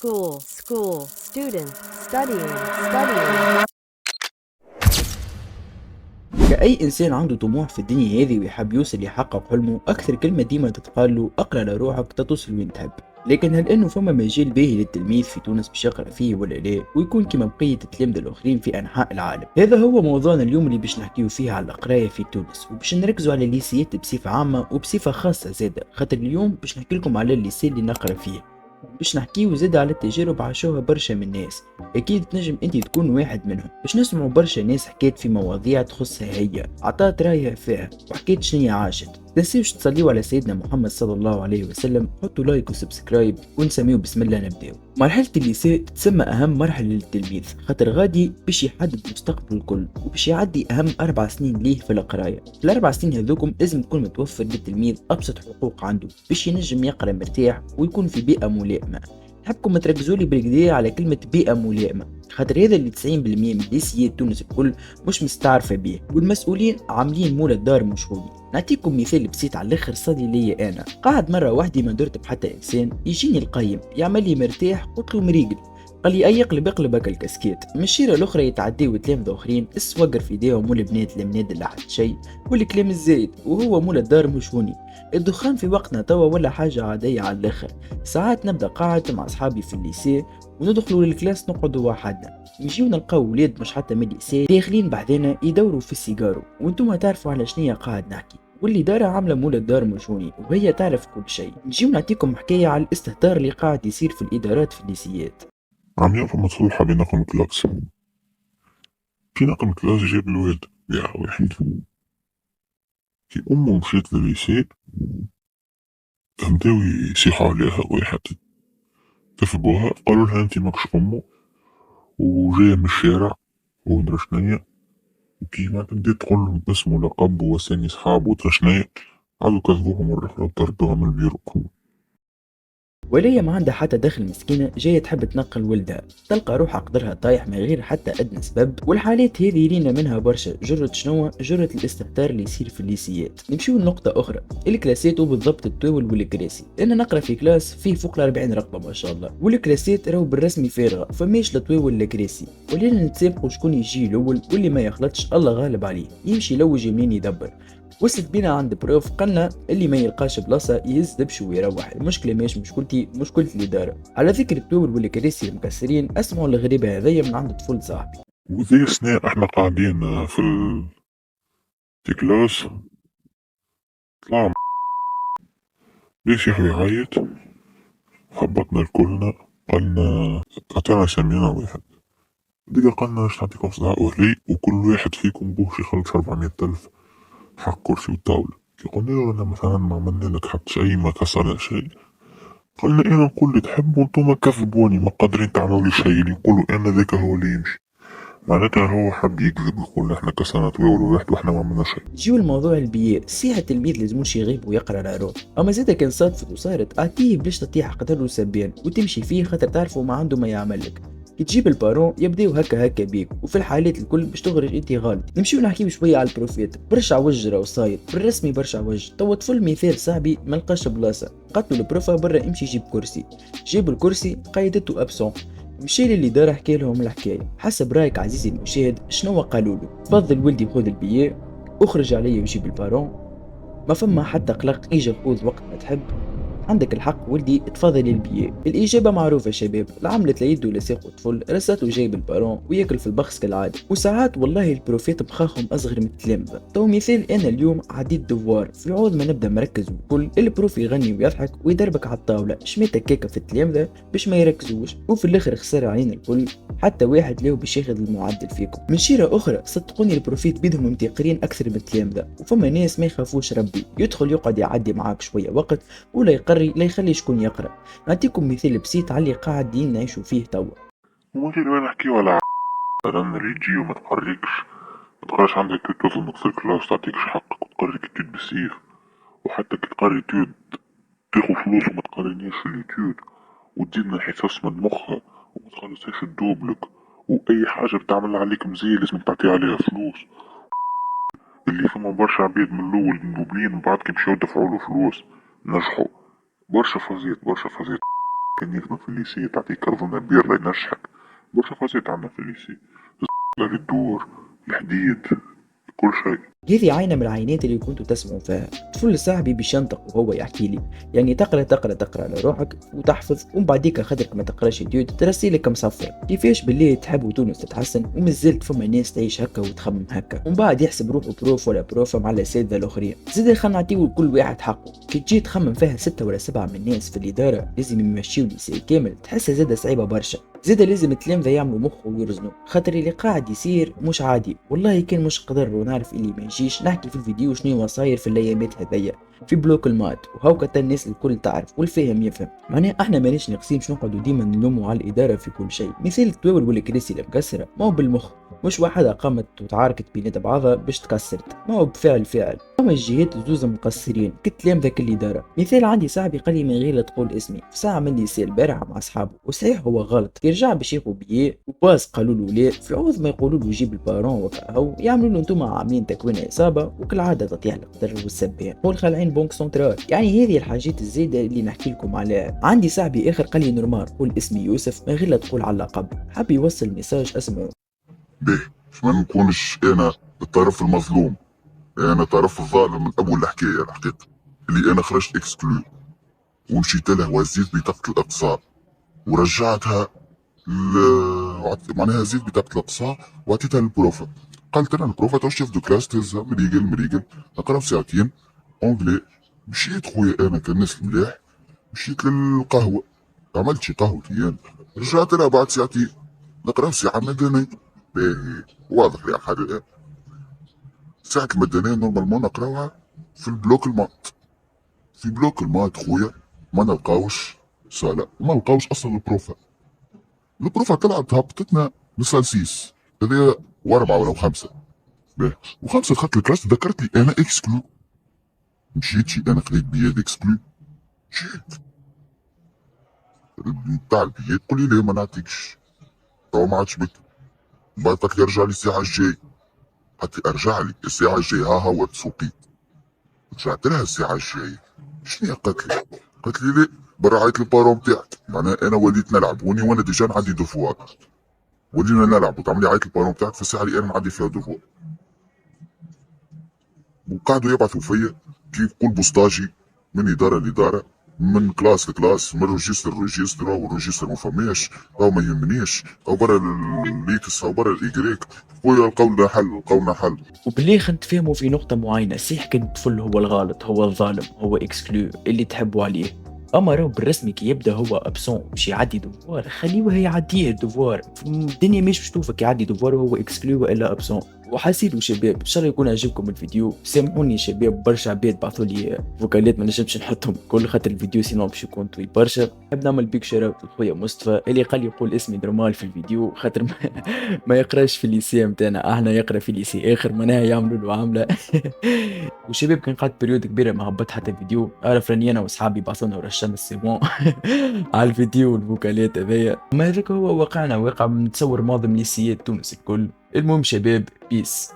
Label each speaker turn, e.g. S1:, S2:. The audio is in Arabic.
S1: school, student, studying.
S2: كأي إنسان عنده طموح في الدنيا هذه ويحب يوصل يحقق حلمه، أكثر كلمة ديما تتقال له اقرأ لروحك تتوصل وين تحب. لكن هل إنه فما مجال باهي للتلميذ في تونس باش يقرأ فيه ولا لا، ويكون كيما بقية التلامذة الآخرين في أنحاء العالم؟ هذا هو موضوعنا اليوم اللي باش نحكيو فيه على القراية في تونس، وباش نركزوا على الليسيات بصفة عامة وبصفة خاصة زادة، خاطر اليوم باش نحكي لكم على الليسي اللي نقرأ فيه. باش نحكيو زاد على التجارب عاشوها برشا من الناس، اكيد تنجم انت تكون واحد منهم. باش نسمعوا برشا ناس حكيت في مواضيع تخصها هي، عطات رايها فيها وحكيت شنيا عاشت. تنسيوش تصليوا على سيدنا محمد صلى الله عليه وسلم، حطوا لايك وسبسكرايب ونسميو بسم الله نبداو. مرحلة الليسي تسمى أهم مرحلة للتلميذ، خاطر غادي باش يحدد مستقبله الكل وباش يعدي أهم 4 سنين ليه في القراية. في ال4 سنين هذوكم لازم تكون متوفر للتلميذ أبسط حقوق عنده باش ينجم يقرأ مرتاح ويكون في بيئة ملائمة. نحبكم تركزولي بالكدا على كلمة بيئة ملائمة، خاطر هذا اللي 90% من ليسيات تونس الكل مش مستعرفة بيه، والمسؤولين عاملين مول الدار مشهورين. نعطيكم مثال بسيط على الاخر صدي ليا انا، قاعد مره وحدي ما درت بحتى انسان، يجيني القيم يعمل لي مرتاح، قلت له مريقل، قال لي اي يقلب اقلب هكا الكاسكيت. من الشيره الاخرى يتعداو تلامذه اخرين السوقر في ايديهم والبنات المناد لا حد شيء والكلام الزايد، وهو مول الدار مش هوني. الدخان في وقتنا توا ولا حاجه عاديه على الاخر. ساعات نبدا قاعد مع اصحابي في الليسي وندخلوا للكلاس نقعدوا وحدنا، نجيو نلقاو ولاد مش حتى من الليسي داخلين بعدنا يدوروا في السيجارو، وانتم تعرفوا على شنيا قاعد نحكي. واللي دارها عامله مول الدار مجوني وهي تعرف كل شيء. نجيو نعطيكم حكايه على الاستهتار اللي قاعد يصير في الادارات في الليسيات.
S3: عم يقف مصلحة بين رقم كلاس. في رقم كلاس جاب الواد يا واحد، كي أمه مشيت للليسي بداو يصيحوا عليها واحد، كذبوها قالوا لها انتي ماكش أمه وجاية من الشارع ومدرا شنيا، وكي ما بدات تقول لهم اسم ولقب واسامي صحابه ومدرا شنيا، عادوا كذبوها مرة أخرى وطردوها من البيرو.
S2: وليا ما عندها حتى دخل، مسكينة جاية تحب تنقل ولدها، تلقى روحها قدرها طايح من غير حتى أدنى سبب. والحالات هذه لينا منها برشا، جرة شنو؟ جرة الاستهتار اللي يصير في الليسيات. نمشيو لنقطة أخرى، الكلاسات وبالضبط التوول والكراسي. أنا نقرا في كلاس فيه فوق 40 رقبة ما شاء الله، والكلاسات راهو بالرسمي فارغة، فماش لا توول ولا كراسي. ولينا نتسابقوا شكون يجي الأول، واللي ما يخلطش الله غالب عليه، يمشي لوج يمين يدبر. وصلت بينا عند بروف قالنا اللي ما يلقاش بلاصه يهز دبشه ويروح، المشكله ماهيش مشكلتي، مشكلة الاداره. على ذكر التوبل والكراسي المكسرين، اسمعوا الغريبه هذيا من عند طفل صاحبي.
S3: وذي أثناء احنا قاعدين في كلاس، طلع ليش يحوي يعيط، خبطنا الكلنا، قالنا عطانا سمينا واحد دقيقة، قالنا باش نعطيكم صداع أهلي وكل واحد فيكم بوش يخلص 400,000 حق كرسي وطاولة. كي قلنا له أنا مثلا ما عملنا لك حتى شيء، ما كسرنا شيء، قالنا أنا نقول اللي تحب وانتم كذبوني ما قادرين تعملوا لي شيء، اللي يقولوا أنا ذاك هو اللي يمشي. معناتها هو حب يكذب يقول احنا كسرنا طويل واحد واحنا ما عملنا شيء.
S2: جيو الموضوع البيئة، سيها التلميذ لازموش يغيب ويقرا العروض، اما زادا كان صادفت وصارت اعطيه بلاش تطيح قدر له سبان وتمشي فيه، خاطر تعرفوا ما عنده ما يعملك. كي تجيب البارون يبداو هكا بيك، وفي الحالات الكل باش تخرج انت غالط. نمشيو نحكيو شويه على البروفيت، برشا وجه راهو صاير بالرسمي، برشا وجه. توا طفل مثال صاحبي ما لقاش بلاصه، قالت له البروفا برا امشي جيب كرسي، جاب الكرسي قيدته ابسون. مشي للي دار حكى لهم الحكايه. حسب رايك عزيزي المشاهد شنو قالوا له؟ تفضل ولدي خذ البيي، اخرج علي وجيب البارون، ما فما حتى قلق، اجا خذ وقت ما تحب، عندك الحق ولدي تفضل البيي. الإجابة معروفة شباب، العملة لا يدو لا ساق طفل، رساته جايب البارون وياكل في البخس كالعادة. وساعات والله البروفيت بخاخهم أصغر من التلامذة. تو مثال، أنا اليوم عديت دوار، في عوض ما نبدا مركز وكل البروف يغني ويضحك ويدربك على الطاولة، شميتك كيكة في التلامذة باش ما يركزوش، وفي الآخر خسر علينا الكل، حتى واحد له باش ياخذ المعدل فيكم. من شيرة أخرى صدقوني البروفيت بيدهم متيقرين أكثر من التلامذة، وفما ناس ما يخافوش ربي، يدخل يقعد يعدي معاك شوية وقت ولا يقري لا يخلي شكون يقرا. نعطيكم مثال بسيط على اللي قاعدين نعيشوا فيه توا.
S3: وممكن وين نحكيو على مثلا اللي تجي وما تقريكش، ما تقراش عندك توت انك في الكلاس تعطيكش حقك وتقري كتير بالسيف، وحتى كي تقري تود تاخد فلوس وما تقرينيش في اليوتيوب، وتزيد من حصص من مخها وما تخلصهاش تدوبلك، واي حاجة بتعمل عليك مزية لازم تعطي عليها فلوس. اللي فما برشا عبيد من الاول مدوبلين، من بعد كي مشاو دفعوا له فلوس نجحوا. برشا فازيت برشا فازيت. كان يخدم في الليسي تعطيك أظن بير لا ينجحك برشا فازات عندنا في الليسي الدور الحديد كل شيء.
S2: هذه عينة من العينات اللي كنتوا تسمعوا فيها. طفل صاحبي باش ينطق وهو يحكي لي، يعني تقرا على روحك وتحفظ، ومن بعديك خاطرك ما تقراش اليود ترسي لك مصفر. كيفاش بالله تحبوا تونس تتحسن ومازلت فما ناس تعيش هكا وتخمم هكا، ومن بعد يحسب روحه بروف ولا بروفا مع الاساتذه الاخرين. زيد خلينا نعطيو لكل واحد حقه. كي تجي تخمم فيها 6 ولا 7 من الناس في الاداره لازم يمشيو ليسي كامل، تحسها زاده صعيبه برشا. زيد لازم التلامذة يعملوا مخ ويرزنوا، خاطر اللي قاعد يصير مش عادي. والله كان مش قدر ونعرف اللي ما يجيش نحكي في الفيديو شنو صاير في الايامات هذيا في بلوك المات، وهاو الناس الكل تعرف والفاهم يفهم. معناها احنا مانيش ناقصين باش نقعدوا ديما نلوموا على الاداره في كل شيء. مثال التواول والكراسي المكسره ما هو بالمخ، مش واحدة قامت وتعاركت بينات بعضها باش تكسرت، ما هو بفعل. هما الجهات زوز مقصرين كتلامذة كل إدارة. مثال عندي صاحبي قال لي من غير لا تقول اسمي في ساعة من ليسي البارحة مع أصحابه، وصحيح هو غلط. كي رجع باش ياخذ بيه وباص قالوا له لا، في عوض ما يقولوا له جيب البارون وكاهو يعملوا له انتم عاملين تكوين عصابة وكالعادة تطيح القدر والسبان والخالعين بنك سنترال. يعني هذه الحاجات الزايدة اللي نحكي لكم عليها. عندي صاحبي آخر قال لي نورمال قول اسمي يوسف من غير لا تقول على اللقب، حاب يوصل ميساج اسمعوا.
S3: باهي ما نكونش انا الطرف المظلوم، انا طرف الظالم من اول الحقيقة اللي انا خرجت اكسكلو ومشيت له وزيت بطاقة الاقصاء ورجعتها معناها زيت بطاقة الاقصاء وعطيتها للبروفا. قالت انا البروفا تو شيف دو كلاس تهزها مريقل نقرا في ساعتين اونجلي. مشيت خويا انا كالناس الملاح مشيت للقهوة عملت شي قهوتين رجعت لها بعد ساعتين نقرا في ساعة مدنية. باهي واضح يا حبيبي ساعة المدنية نورمالمون نقراوها في البلوك المات. في بلوك المات خويا ما نلقاوش صالة وما نلقاوش اصلا البروفا طلعت هبطتنا لسالسيس هذا واربعة ولا خمسة. باهي وخمسة دخلت الكلاس ذكرت لي انا اكسكلو مشيتش انا خليت بياد اكسكلو مشيت بتاع البياد قول لي ليه ما نعطيكش تو ما عادش بك بعد يرجع لي الساعة الجاي حتى ارجع لي الساعة الجاي ها هو تسوقيت. رجعت لها الساعة الجاية شنو قالت لي لا برا عيط البارون بتاعك. معناها انا وليت نلعب وانا ديجا عندي دوفوار ولينا نلعب وتعمل لي عيط البارون بتاعك في الساعة اللي انا عندي فيها دوفوار. وقعدوا يبعثوا فيا كيف كل بوسطاجي من إدارة لإدارة من كلاس لكلاس من روجيستر لروجيستر والروجيستر ما فماش او ما يهمنيش او برا الليكس او برا الايجريك. خويا لقونا حل.
S2: وبالله نتفاهموا في نقطة معينة. صحيح كان الطفل هو الغلط هو الظالم هو اكسكلو اللي تحبوا عليه، اما راهو بالرسمي كي يبدا هو ابسون باش يعدي دوفوار خليوه يعديه الدوفوار. الدنيا مش باش تشوفك يعدي دوفوار وهو اكسكلو والا ابسون. وحسيتوا شباب ان شاء الله يكون عجبكم الفيديو. سامحوني شباب برشا عباد بعثوا لي فوكالات ما نجمش نحطهم كل خاطر الفيديو سينو باش يكون طويل برشا. نحب نعمل بيك شراوت لخويا مصطفى اللي قال لي يقول اسمي نورمال في الفيديو خاطر ما يقراش في الليسي نتاعنا، احنا يقرا في الليسي اخر معناها يعملوا له عامله. وشباب كان قعدت بريود كبيره ما هبط حتى فيديو، اعرف راني انا واصحابي بعثونا ورشنا السيمون على الفيديو والفوكالات هذيا. ما هذاك هو واقعنا واقع نتصور معظم ليسيات تونس الكل. المهم شباب بيس.